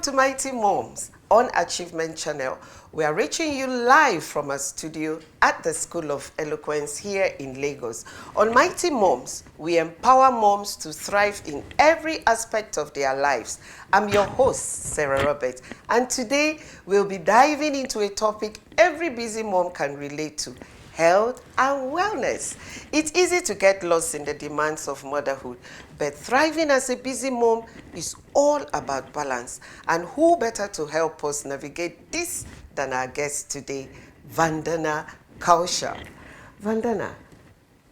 to Mighty Moms on Achievement Channel. We are reaching you live from our studio at the School of Eloquence here in Lagos. On Mighty Moms, we empower moms to thrive in every aspect of their lives. I'm your host, Sarah Roberts, and today we'll be diving into a topic every busy mom can relate to: health and wellness. It's easy to get lost in the demands of motherhood, but thriving as a busy mom is all about balance. And who better to help us navigate this than our guest today, Vandana Kaushal. Vandana,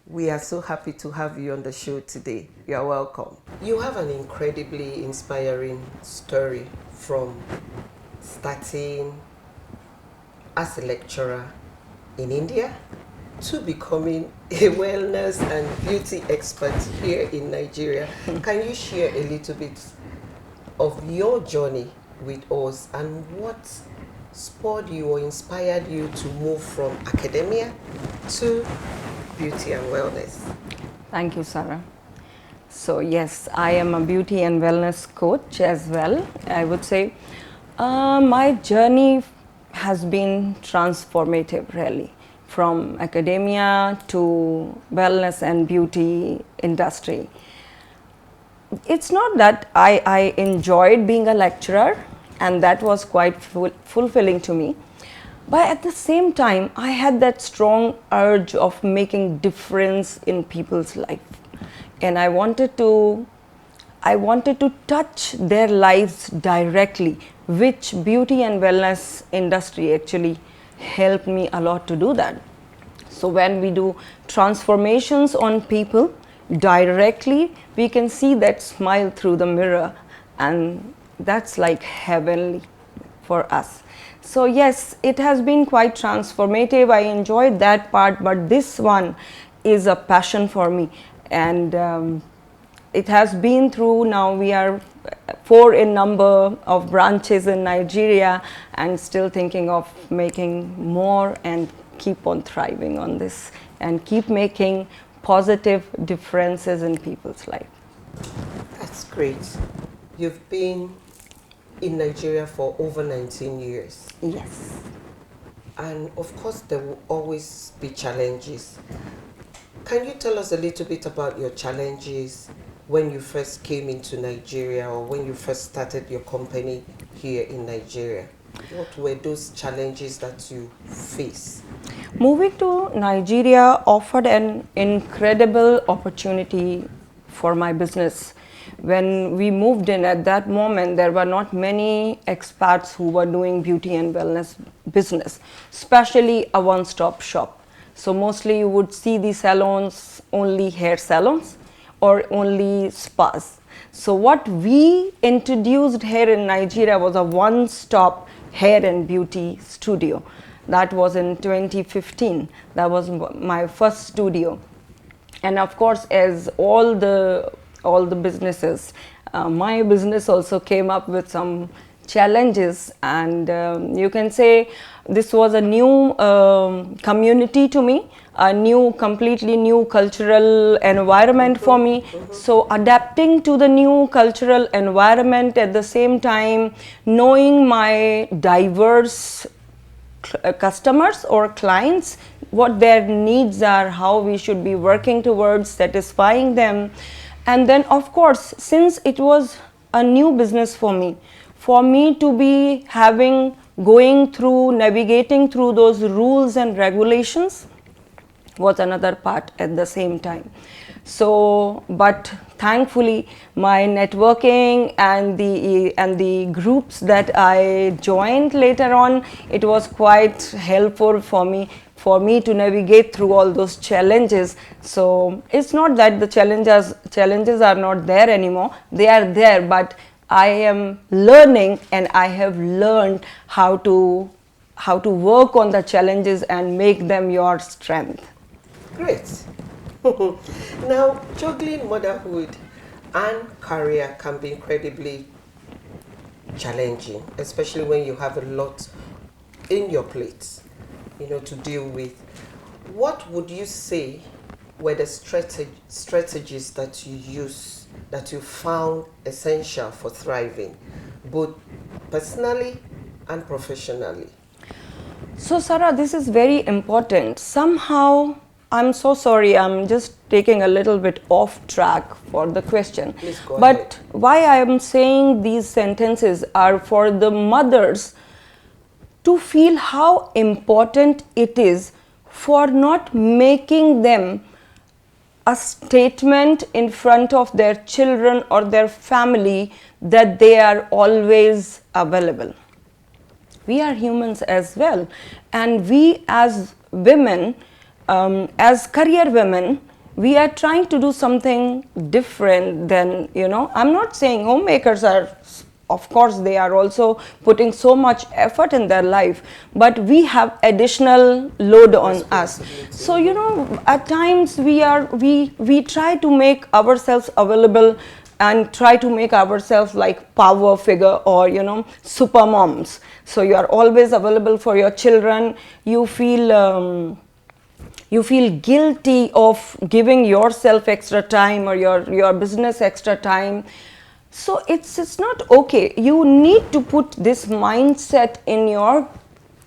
we are so happy to have you on the show today. You're welcome. You have an incredibly inspiring story from starting as a lecturer in India to becoming a wellness and beauty expert here in Nigeria. Can you share a little bit of your journey with us and what spurred you or inspired you to move from academia to beauty and wellness? Thank you, Sarah. So yes, I am a beauty and wellness coach as well. I would say my journey has been transformative, really, from academia to wellness and beauty industry. It's not that I enjoyed being a lecturer, and that was quite fulfilling to me. But at the same time, I had that strong urge of making difference in people's life. And I wanted to touch their lives directly, which beauty and wellness industry actually helped me a lot to do that. So when we do transformations on people directly, we can see that smile through the mirror, and that's like heavenly for us. So yes, it has been quite transformative. I enjoyed that part, but this one is a passion for me. And it has been through, now we are 4 in number of branches in Nigeria, and still thinking of making more and keep on thriving on this and keep making positive differences in people's life. That's great. You've been in Nigeria for over 19 years. Yes. And of course, there will always be challenges. Can you tell us a little bit about your challenges when you first came into Nigeria, or when you first started your company here in Nigeria? What were those challenges that you face? Moving to Nigeria offered an incredible opportunity for my business. When we moved in, at that moment, there were not many expats who were doing beauty and wellness business, especially a one-stop shop. So mostly you would see the salons, only hair salons or only spas. So what we introduced here in Nigeria was a one-stop hair and beauty studio. That was in 2015. That was my first studio. And of course, as all the businesses, my business also came up with some challenges, and you can say this was a new community to me, a completely new cultural environment for me. So adapting to the new cultural environment, at the same time knowing my diverse customers or clients, what their needs are, how we should be working towards satisfying them. And then of course, since it was a new business for me to be navigating through those rules and regulations was another part at the same time. So, but thankfully, my networking and the groups that I joined later on, it was quite helpful for me to navigate through all those challenges. So it's not that the challenges are not there anymore. They are there, but I am learning, and I have learned how to work on the challenges and make them your strength. Great. Now, juggling motherhood and career can be incredibly challenging, especially when you have a lot in your plate, to deal with. What would you say were the strategies that you use, that you found essential for thriving, both personally and professionally? So, Sarah, this is very important. Somehow, I'm so sorry, I'm just taking a little bit off track for the question. Please go but ahead. Why I am saying these sentences are for the mothers to feel how important it is for not making them a statement in front of their children or their family that they are always available. We are humans as well, and we as women, as career women, we are trying to do something different than, I'm not saying homemakers are, of course they are also putting so much effort in their life, but we have additional load on us. So at times we try to make ourselves available and try to make ourselves like power figure or super moms. So you are always available for your children. You feel guilty of giving yourself extra time or your business extra time. So it's not okay. You need to put this mindset in your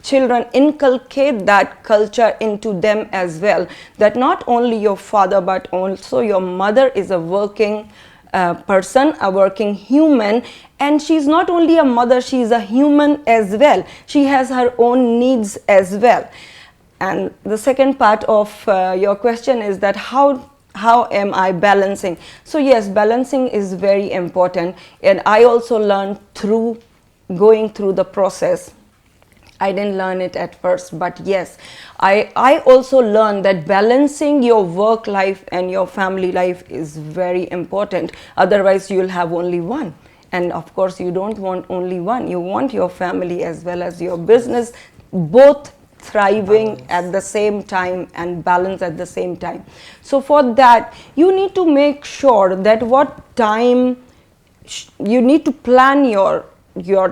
children, inculcate that culture into them as well, that not only your father but also your mother is a working person, a working human, and she's not only a mother, she's a human as well. She has her own needs as well. And the second part of your question is that how am I balancing? So yes, balancing is very important, and I also learned through going through the process. I didn't learn it at first, but yes, I also learned that balancing your work life and your family life is very important. Otherwise, you'll have only one. And of course, you don't want only one. You want your family as well as your business, both thriving at the same time and balance at the same time. So for that, you need to make sure that what time you need to plan your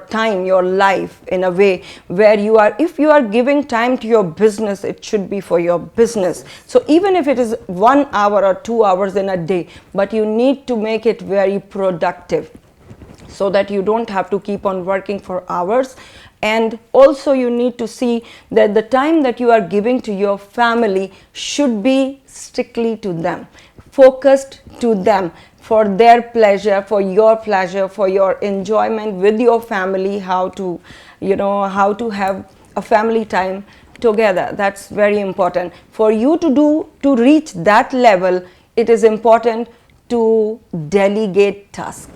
time, your life in a way where you are, if you are giving time to your business, it should be for your business. So even if it is 1 hour or 2 hours in a day, but you need to make it very productive so that you don't have to keep on working for hours. And also you need to see that the time that you are giving to your family should be strictly to them, focused to them, for their pleasure, for your enjoyment with your family, how to have a family time together. That's very important. For you to reach that level, it is important to delegate tasks.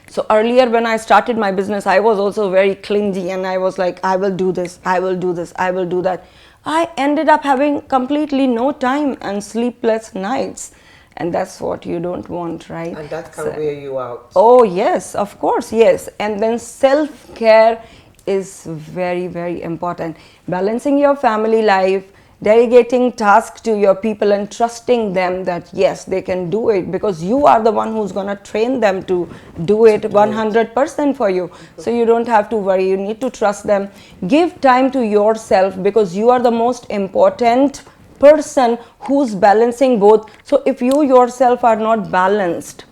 So earlier when I started my business, I was also very clingy and I was like, I will do this, I will do this, I will do that. I ended up having completely no time and sleepless nights. And that's what you don't want, right? And that can wear you out. Oh yes, of course, yes. And then self-care is very, very important. Balancing your family life, delegating tasks to your people and trusting them that yes, they can do it, because you are the one who's going to train them to do it 100% for you. So you don't have to worry. You need to trust them. Give time to yourself, because you are the most important person who's balancing both. So if you yourself are not balanced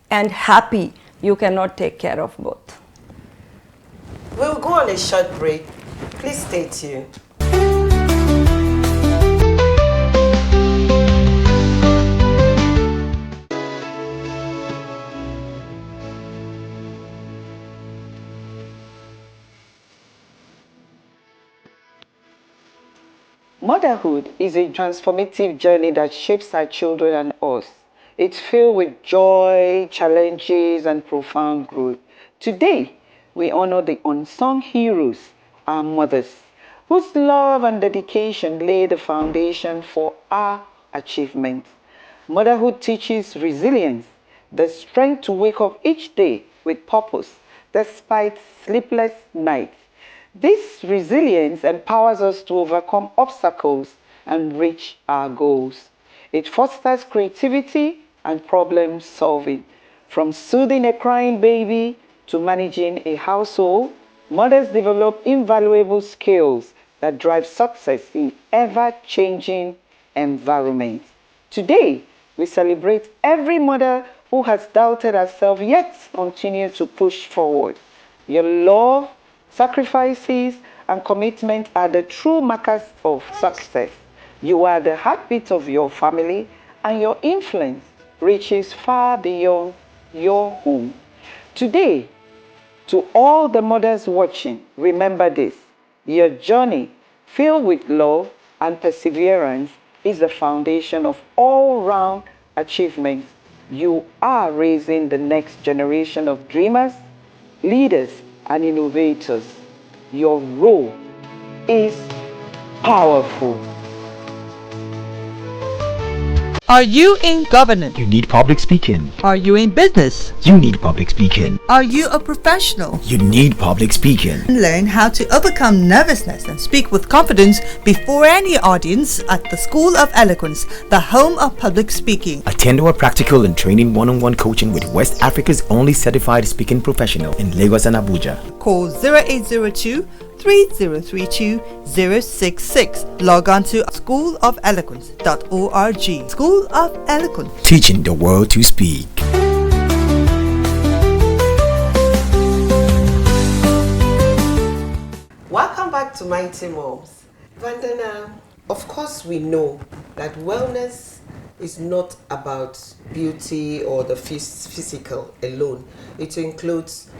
and happy, you cannot take care of both. We'll go on a short break. Please stay tuned. Motherhood is a transformative journey that shapes our children and us. It's filled with joy, challenges, and profound growth. Today, we honor the unsung heroes, our mothers, whose love and dedication lay the foundation for our achievements. Motherhood teaches resilience, the strength to wake up each day with purpose, despite sleepless nights. This resilience empowers us to overcome obstacles and reach our goals. It fosters creativity and problem solving. From soothing a crying baby to managing a household, mothers develop invaluable skills that drive success in ever-changing environments. Today, we celebrate every mother who has doubted herself yet continues to push forward. Your love, sacrifices, and commitment are the true markers of success. You are the heartbeat of your family, and your influence reaches far beyond your home. Today, to all the mothers watching, remember this: your journey, filled with love and perseverance, is the foundation of all round achievements. You are raising the next generation of dreamers, leaders, and innovators. Your role is powerful. Are you in governance? You need public speaking. Are you in business? You need public speaking. Are you a professional? You need public speaking. Learn how to overcome nervousness and speak with confidence before any audience at the School of Eloquence, the home of public speaking. Attend our practical and training one-on-one coaching with West Africa's only certified speaking professional in Lagos and Abuja. Call 0802 3032 066. Log on to schoolofeloquence.org. School of Eloquence. Teaching the world to speak. Welcome back to Mighty Moms. Vandana, of course we know that wellness is not about beauty or the physical alone. It includes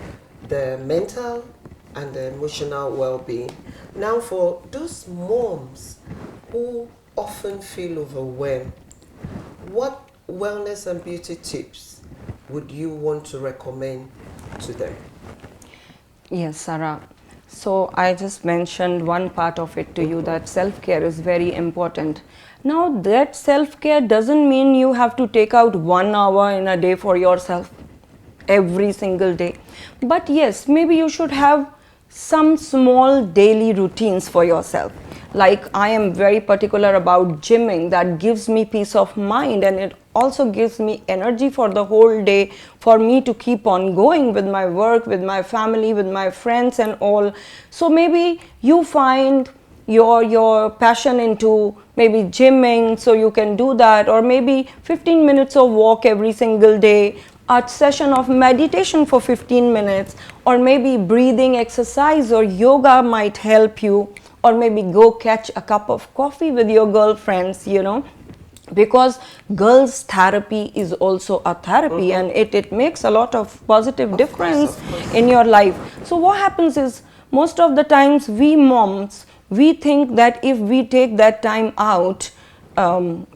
the mental and the emotional well-being. Now, for those moms who often feel overwhelmed, what wellness and beauty tips would you want to recommend to them? Yes, Sarah. So I just mentioned one part of it to you, that self-care is very important. Now that self-care doesn't mean you have to take out 1 hour in a day for yourself every single day. But yes, maybe you should have some small daily routines for yourself. Like, I am very particular about gymming. That gives me peace of mind, and it also gives me energy for the whole day, for me to keep on going with my work, with my family, with my friends and all. So maybe you find your passion into maybe gymming, so you can do that, or maybe 15 minutes of walk every single day, a session of meditation for 15 minutes, or maybe breathing exercise or yoga might help you, or maybe go catch a cup of coffee with your girlfriends, because girls therapy is also a therapy, and it makes a lot of positive difference in your life. So what happens is, most of the times we moms, we think that if we take that time out,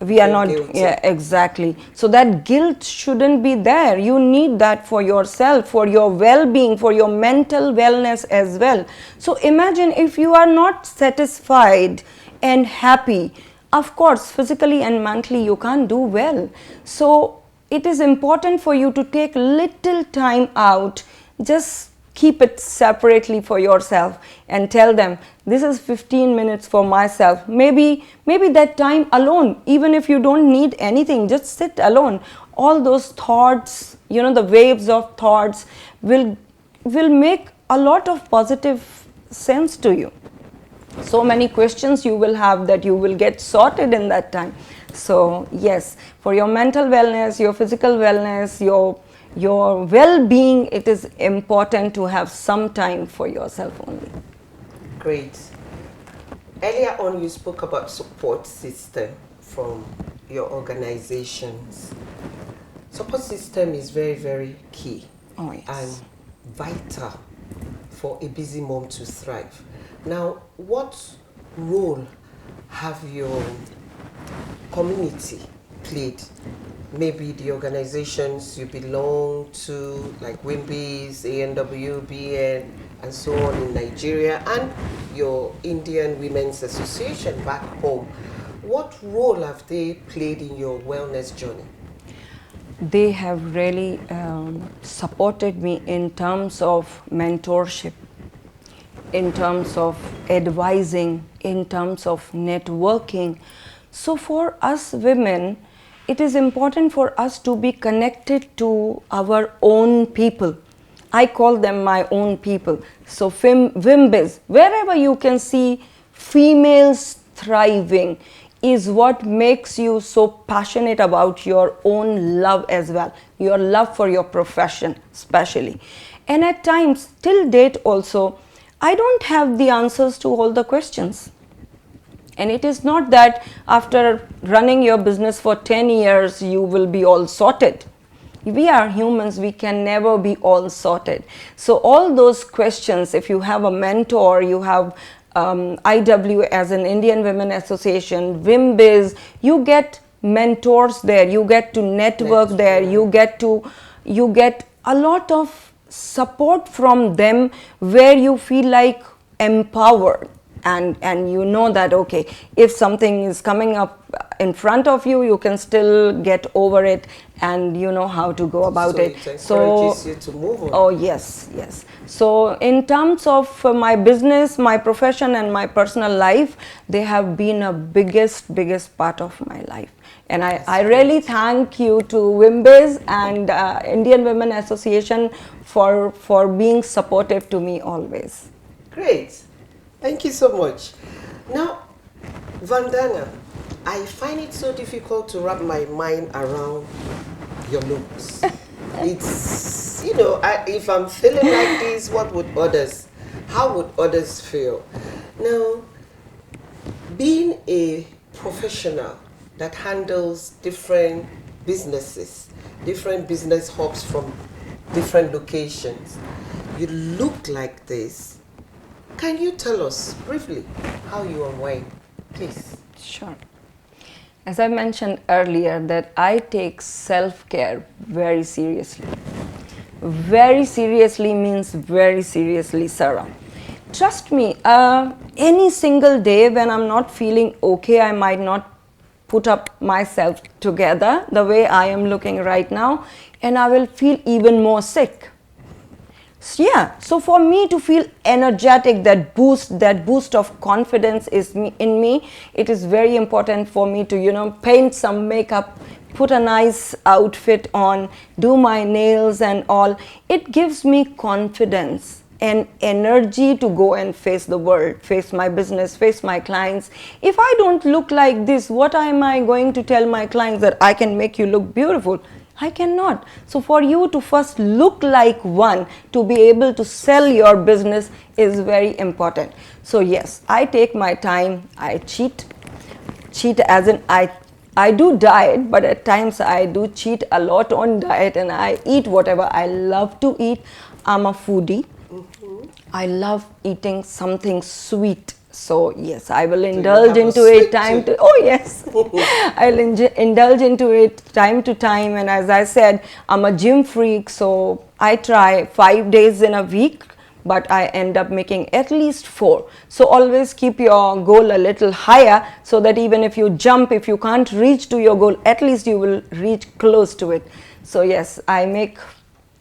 we are not guilty. Yeah, exactly. So that guilt shouldn't be there. You need that for yourself, for your well-being, for your mental wellness as well. So imagine if you are not satisfied and happy, of course physically and mentally you can't do well. So it is important for you to take little time out. Just keep it separately for yourself and tell them, this is 15 minutes for myself. Maybe that time alone, even if you don't need anything, just sit alone. All those thoughts, the waves of thoughts will make a lot of positive sense to you. So many questions you will have that you will get sorted in that time. So yes, for your mental wellness, your physical wellness, your well-being, it is important to have some time for yourself only. Great. Earlier on, you spoke about support system from your organizations. Support system is very, very key and vital for a busy mom to thrive. Now, what role have your community played? Maybe the organizations you belong to, like WIMBIS, ANW, BN, and so on in Nigeria, and your Indian Women's Association back home. What role have they played in your wellness journey? They have really supported me in terms of mentorship, in terms of advising, in terms of networking. So for us women, it is important for us to be connected to our own people. I call them my own people. So WIMBIS, wherever you can see females thriving, is what makes you so passionate about your own love as well, your love for your profession especially. And at times, till date also, I don't have the answers to all the questions. And it is not that after running your business for 10 years, you will be all sorted. We are humans, we can never be all sorted. So all those questions, if you have a mentor, you have IW as an Indian Women Association, WIMBIZ, you get mentors there, you get to network there, you get a lot of support from them where you feel like empowered. And you know that, okay, if something is coming up in front of you, you can still get over it, and you know how to go about it. So it encourages you to move on. Oh yes, yes. So in terms of my business, my profession and my personal life, they have been a biggest part of my life. And I really thank you to WIMBIZ and Indian Women Association for being supportive to me always. Great. Thank you so much. Now, Vandana, I find it so difficult to wrap my mind around your looks. It's, you know, if I'm feeling like this, how would others feel? Now, being a professional that handles different businesses, different business hubs from different locations, you look like this. Can you tell us briefly how you unwind, please? Sure. As I mentioned earlier, that I take self-care very seriously. Very seriously means very seriously, Sarah. Trust me, any single day when I'm not feeling okay, I might not put up myself together the way I am looking right now, and I will feel even more sick. Yeah, so for me to feel energetic, that boost of confidence is in me, it is very important for me to, you know, paint some makeup, put a nice outfit on, do my nails and all. It gives me confidence and energy to go and face the world, face my business, face my clients. If I don't look like this, what am I going to tell my clients, that I can make you look beautiful? I cannot. So for you to first look like one, to be able to sell your business is very important. So yes, I take my time, I cheat as in I do diet, but at times I do cheat a lot on diet, and I eat whatever I love to eat. I'm a foodie. I love eating something sweet. So yes, I will indulge into it time to, oh yes, I'll indulge into it time to time. And as I said, I'm a gym freak, so I try 5 days in a week, but I end up making at least 4. So always keep your goal a little higher, so that even if you jump, if you can't reach to your goal, at least you will reach close to it. So yes, I make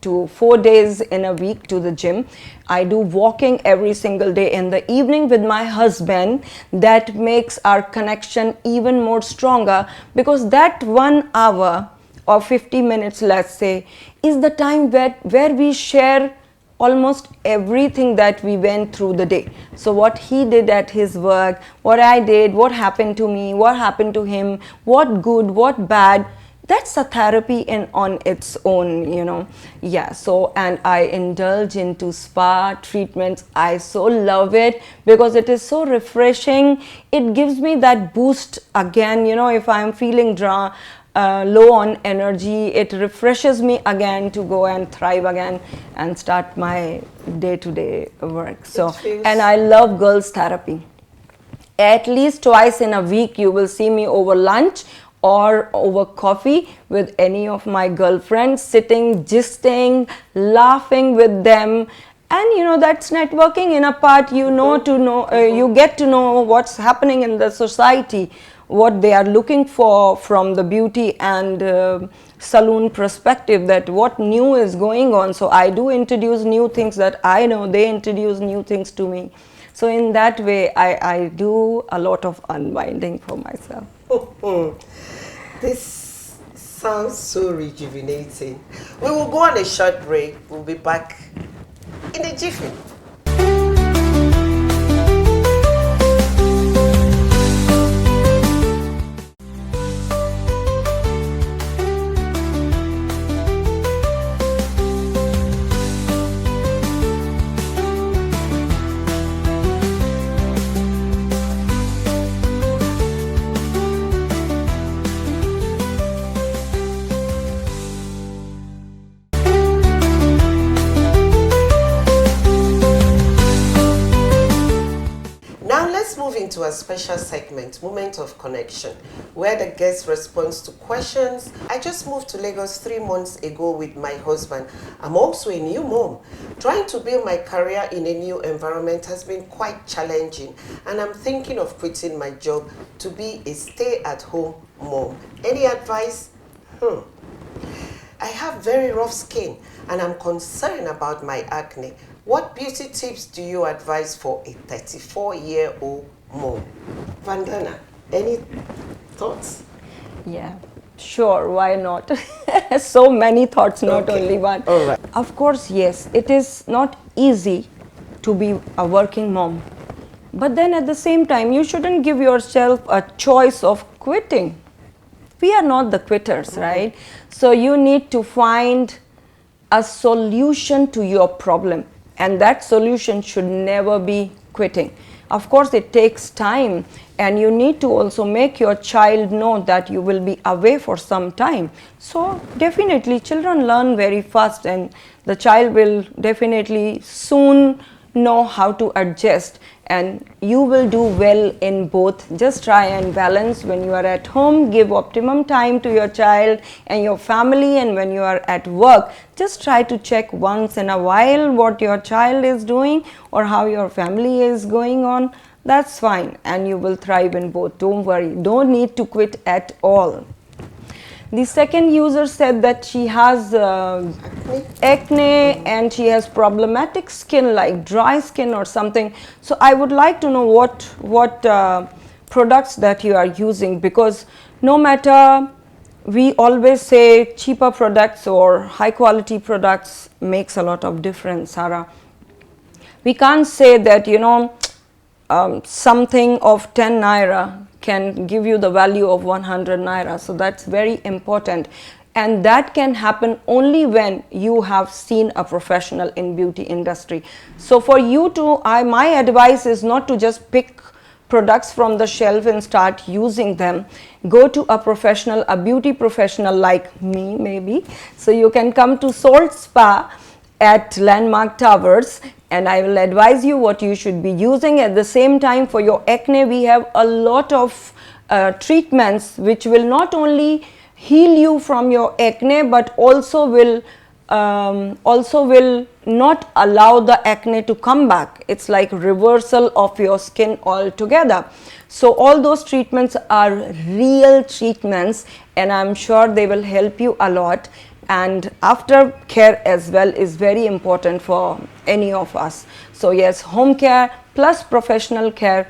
to 4 days in a week to the gym. I do walking every single day in the evening with my husband. That makes our connection even more stronger, because that 1 hour or 50 minutes, let's say, is the time where we share almost everything that we went through the day. So what he did at his work, what I did, what happened to me, what happened to him, what good, what bad. That's a therapy in on its own, you know. Yeah, so, and I indulge into spa treatments. I so love it because it is so refreshing. It gives me that boost again, you know, if I'm feeling low on energy, it refreshes me again to go and thrive again and start my day-to-day work. So, and I love girls therapy. At least twice in a week you will see me over lunch or over coffee with any of my girlfriends, sitting, gisting, laughing with them. And you know, that's networking in a part. You know, you get to know what's happening in the society, what they are looking for from the beauty and salon perspective, that what new is going on. So I do introduce new things that I know, they introduce new things to me. So in that way, I do a lot of unwinding for myself. This sounds so rejuvenating. We will go on a short break. We'll be back in a jiffy. into a special segment, Moment of Connection, where the guest responds to questions. I just moved to Lagos 3 months ago with my husband. I'm also a new mom. Trying to build my career in a new environment has been quite challenging, and I'm thinking of quitting my job to be a stay-at-home mom. Any advice? I have very rough skin and I'm concerned about my acne. What beauty tips do you advise for a 34-year-old mom? Vandana, any thoughts? Yeah, sure, why not? So many thoughts, not only one. All right. Of course, yes, it is not easy to be a working mom. But then at the same time, you shouldn't give yourself a choice of quitting. We are not the quitters, right? So you need to find a solution to your problem. And that solution should never be quitting. Of course, it takes time, and you need to also make your child know that you will be away for some time. So definitely children learn very fast, and the child will definitely soon know how to adjust, and you will do well in both. Just try and balance. When you are at home, give optimum time to your child and your family, and when you are at work, just try to check once in a while what your child is doing or how your family is going on. That's fine, and you will thrive in both. Don't worry, don't need to quit at all. The second user said that she has acne and she has problematic skin, like dry skin or something. So I would like to know what products that you are using, because no matter, we always say cheaper products or high quality products makes a lot of difference, Sarah. We can't say that, something of 10 naira can give you the value of 100 naira. So that's very important, and that can happen only when you have seen a professional in beauty industry. So for you to, my advice is not to just pick products from the shelf and start using them. Go to a professional, a beauty professional like me maybe. So you can come to Salt Spa at Landmark Towers, and I will advise you what you should be using. At the same time, for your acne, we have a lot of treatments which will not only heal you from your acne, but also will not allow the acne to come back. It's like reversal of your skin altogether. So all those treatments are real treatments, and I'm sure they will help you a lot. And aftercare as well is very important for any of us. So yes, home care plus professional care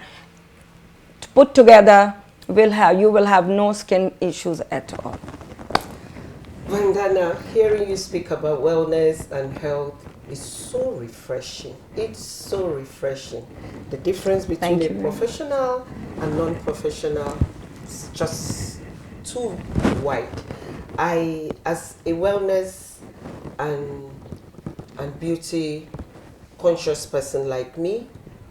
put together you will have no skin issues at all. Vandana, hearing you speak about wellness and health is so refreshing. It's so refreshing. The difference between a professional and non-professional is just too wide. I, as a wellness and beauty conscious person like me,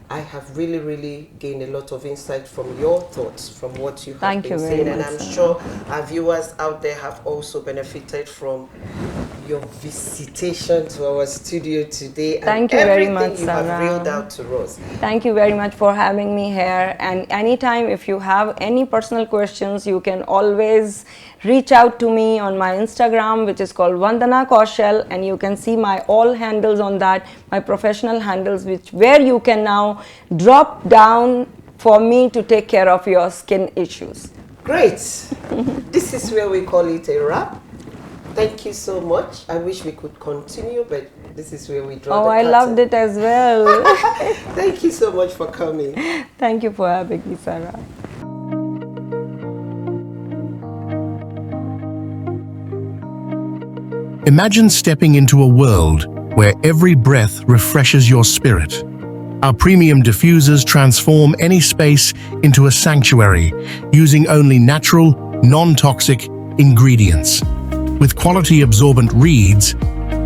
I have really gained a lot of insight from your thoughts, from what you have been saying, and I'm sure our viewers out there have also benefited from your visitation to our studio today. Thank you very much, Sarah. Everything you have reeled out to us. Thank you very much for having me here. And anytime if you have any personal questions, you can always reach out to me on my Instagram, which is called Vandana Kaushal, and you can see my all handles on that, my professional handles, where you can now drop down for me to take care of your skin issues. Great. This is where we call it a wrap. Thank you so much. I wish we could continue, but this is where we draw the curtain. I loved it as well. Thank you so much for coming. Thank you for having me, Sarah. Imagine stepping into a world where every breath refreshes your spirit. Our premium diffusers transform any space into a sanctuary using only natural, non-toxic ingredients. With quality absorbent reeds,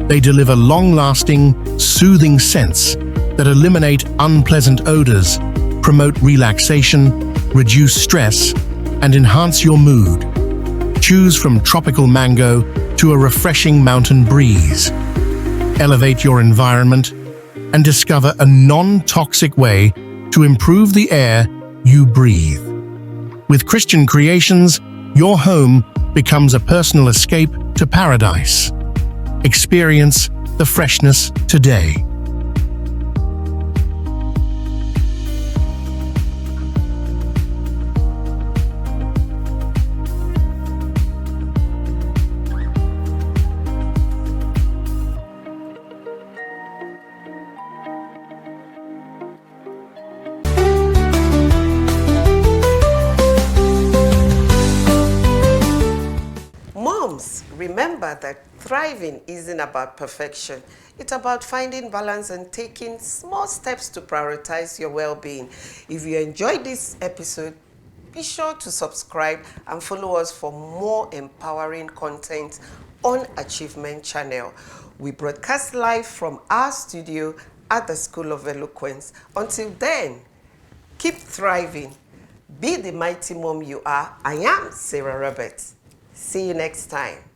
they deliver long-lasting, soothing scents that eliminate unpleasant odors, promote relaxation, reduce stress, and enhance your mood. Choose from tropical mango to a refreshing mountain breeze. Elevate your environment and discover a non-toxic way to improve the air you breathe. With Christian Creations, your home becomes a personal escape to paradise. Experience the freshness today. Moms, remember that thriving isn't about perfection. It's about finding balance and taking small steps to prioritize your well-being. If you enjoyed this episode, be sure to subscribe and follow us for more empowering content on Achievement Channel. We broadcast live from our studio at the School of Eloquence. Until then, keep thriving. Be the mighty mom you are. I am Sarah Roberts. See you next time.